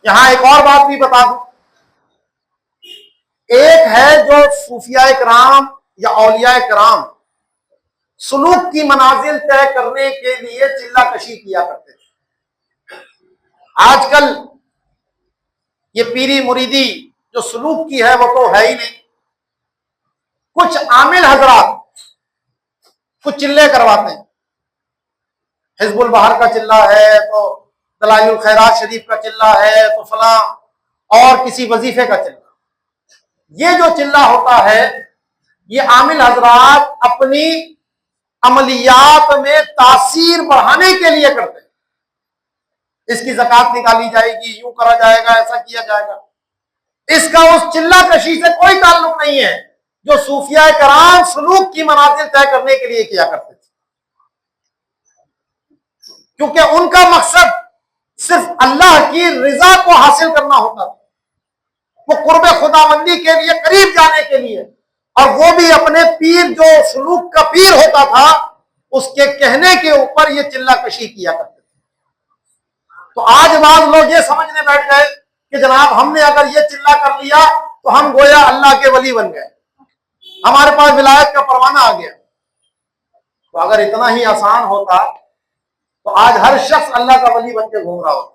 यहां एक और बात भी बता दूं, एक है जो सूफिया कराम या औलिया कराम सुलूक की मनाजिल तय करने के लिए चिल्ला कशी किया करते थे। आजकल ये पीरी मुरीदी जो सुलूक की है वो तो है ही नहीं। कुछ आमिल हजरात कुछ चिल्ले करवाते हैं, हिजबुल बहर का चिल्ला है तो दलाइल खैरात शरीफ का चिल्ला है तो फला और किसी वजीफे का चिल्ला। ये जो चिल्ला होता है ये आमिल हजरात अपनी अमलियात में तासीर बढ़ाने के लिए करते हैं। इसकी ज़कात निकाली जाएगी, यूं करा जाएगा, ऐसा किया जाएगा। इसका उस चिल्ला कशी से कोई ताल्लुक नहीं है जो सूफिया कराम सलूक की मनाजिल तय करने के लिए किया करते थे, क्योंकि उनका मकसद सिर्फ अल्लाह की रिजा को हासिल करना होता था। वो कुर्बे खुदाबंदी के लिए, करीब जाने के लिए, और वो भी अपने पीर जो सलूक का पीर होता था उसके कहने के ऊपर ये चिल्ला कशी किया करते थे। तो आज बाद लोग ये समझने बैठ गए कि जनाब हमने अगर ये चिल्ला कर लिया तो हम गोया अल्लाह के वली बन गए, हमारे पास विलायत का परवाना आ गया। तो अगर इतना ही आसान होता तो आज हर शख्स अल्लाह का वली बन के घूम रहा होता।